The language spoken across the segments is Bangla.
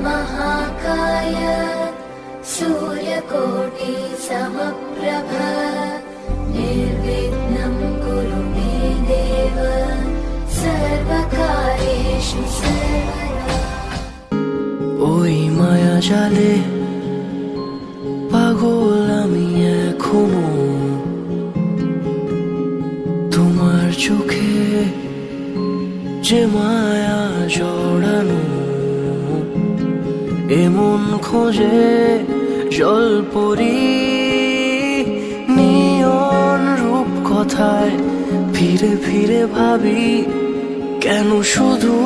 महाकाय सूर्यकोटि समप्रभ निर्विघ्नं कुरु मे देव सर्वकार्येषु सर्वदा। ওই মায়া জালে পাগল আমি এখনো, তোমার চোখে যে মায়া জড়ানো, এমন খোঁজে জলপরি নিয়ন রূপ কথায় ফিরে ফিরে ভাবি কেন শুধু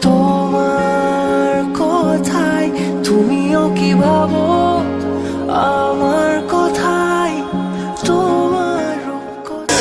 তোমার কথায়। তুমিও কি ভাবো আমার কথায়, তোমার রূপ কথায়।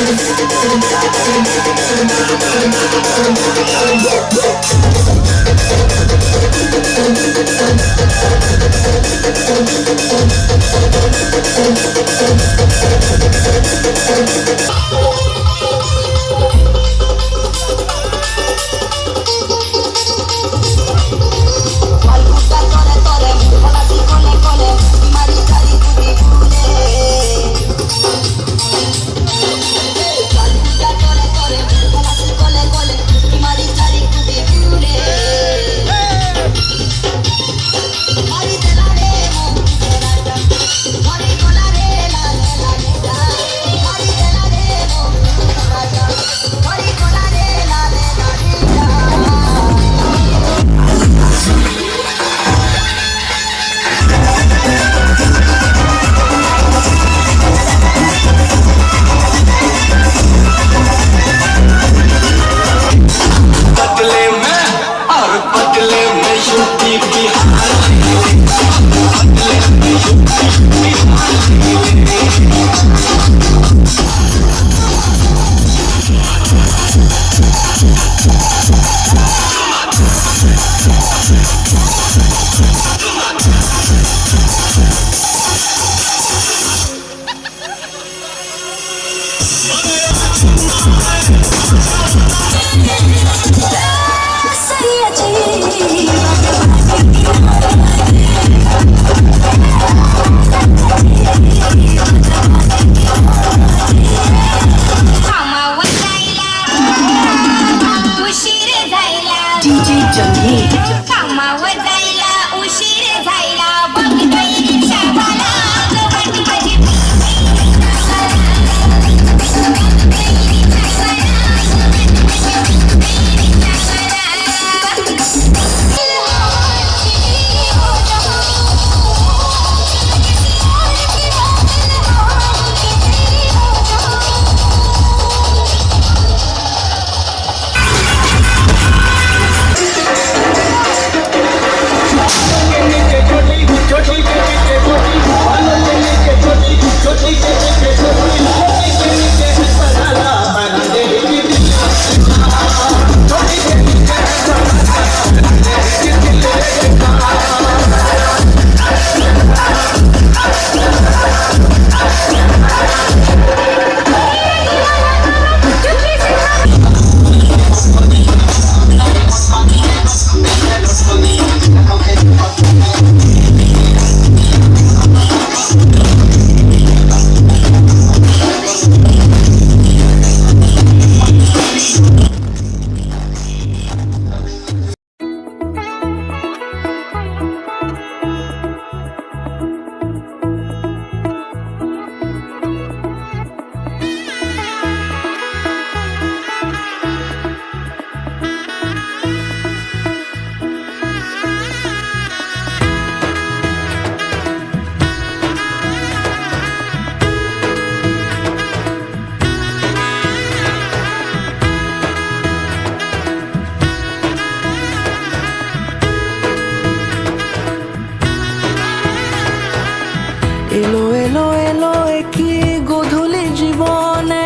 এলো এলো এলো কি গোধূলি জীবনে,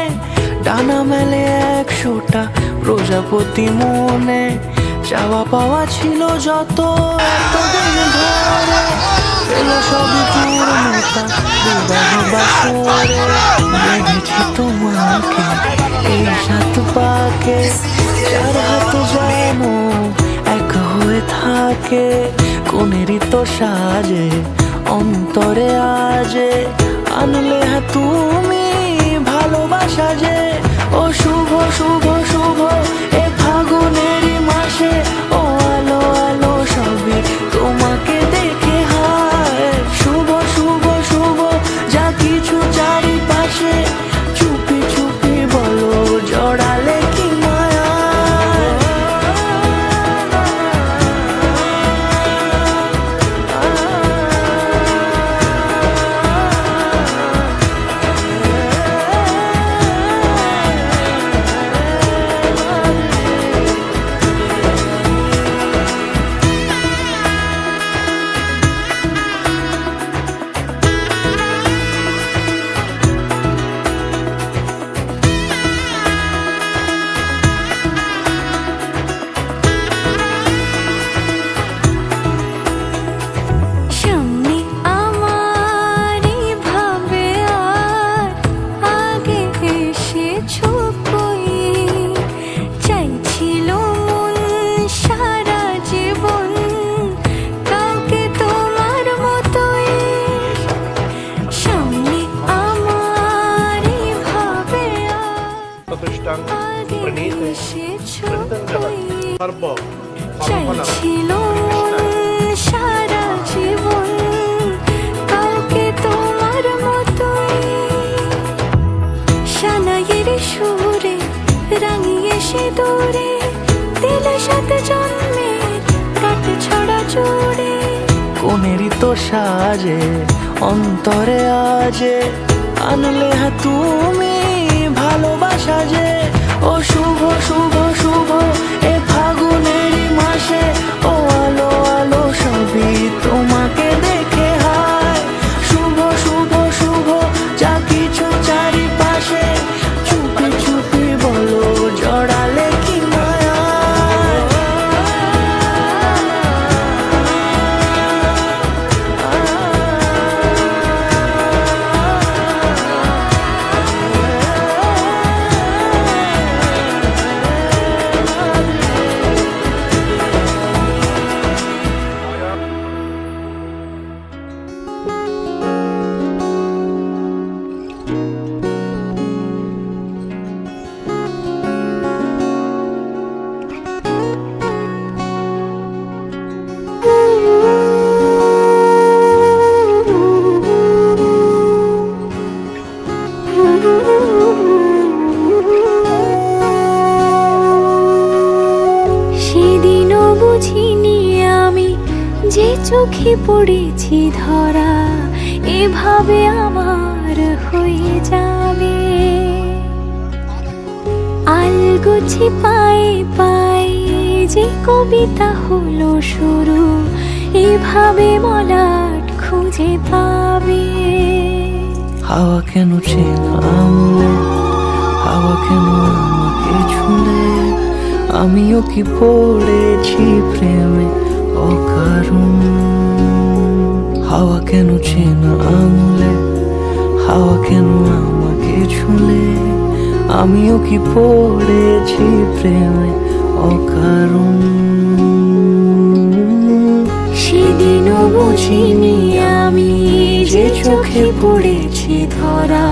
ডানা মেলে 100টা প্রজাপতি মনে। চাওয়া পাওয়া ছিল যত এতদিন ধরে, এলো সবই পূর্ণতা বিবাহ বাসরে। দেখেছি তোমাকে এই 7 পাকে, 4 হাত যেন এক হয়ে থাকে। থাকে কোনেরই তো সাজে অন্তরে আজে আনলে হ্যাঁ তুমি ভালোবাসা যে ও শুভ শুভ শুভ এ ফাগুনেরই মাসে ও আলো আলো সবই তোমাকে দেখে হায় শুভ শুভ শুভ যা কিছু চারিপাশে চুপি চুপি বলো জড়ালে কি মায়া সামনে আমার ভাবে আর আগে এসেছো কই চাইছিল মন সারা জীবন কাউকে তোমার মতোই সামনে আমার ভাবে আর प्रतिष्ठान আগে प्रणीत है এসেছো चिंतन কই जगत सर्व চাইছিল সারা জীবন কাউকে তোমার মতোই সানাইয়ের সুরে রাঙিয়ে সে দূরে দিলে সাথে জন্মে কাট ছড়া জোড়ে কোনেরই তো সাজে অন্তরে আজে আনলে হ্যাঁ তুমি ভালোবাসা যে ও শুভ শুভ শুভ এ ফাগুনেরই মাসে ও আলো আলো সবই তোমাকে দেখে হায় শুভ শুভ শুভ যা কিছু চারিপাশে চুপি চুপি বলো জড়ালে কি মায়া সেদিনও বুঝিনি আমি যে চোখে পড়েছি ধরা এভাবে আমার হয়ে যাবে আলগোছি পায়ে পায়ে যে কবিতা হলো শুরু এভাবে মলাট খুঁজে পাবে হাওয়া কেন চেনা আমলে হাওয়া কেন আমাকে ছুঁলে আমিও কি পড়েছি প্রেমে অকারণ হাওয়া কেন চেনা আমলে হাওয়া কেন আমাকে ছুঁলে আমিও কি পড়েছি প্রেমে অকারণ সেদিনও বুঝিনি আমি যে চোখে পড়েছি ধরা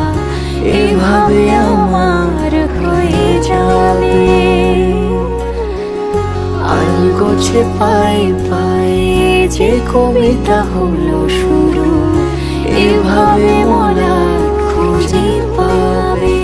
এভাবে আমার হয়ে যাবে আলগোছে পায়ে পায়ে যে কবিতা হলো শুরু এভাবে মোরা খুঁজে পাবে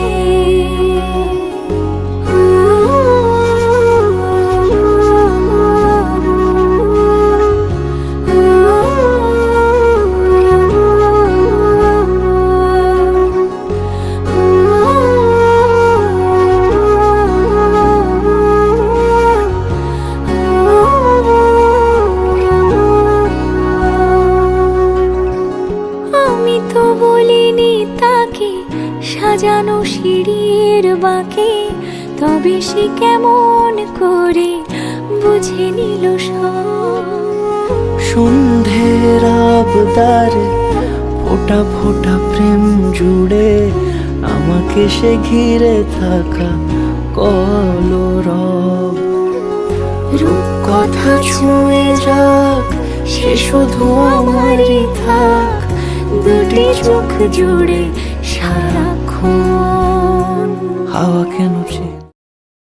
সাজানো সিঁড়ির বাঁকে তবে সে কেমন করে বুঝে নিল সব সন্ধ্যের আবদারে ফোটা ফোটা প্রেম জুড়ে আমাকে সে ঘিরে থাকা কলরব রূপকথা ছুঁয়ে যাক, সে শুধু আমারই থাক, দুটি চোখ জুড়ে সারাক্ষণ। হাওয়া কেন চেয়ে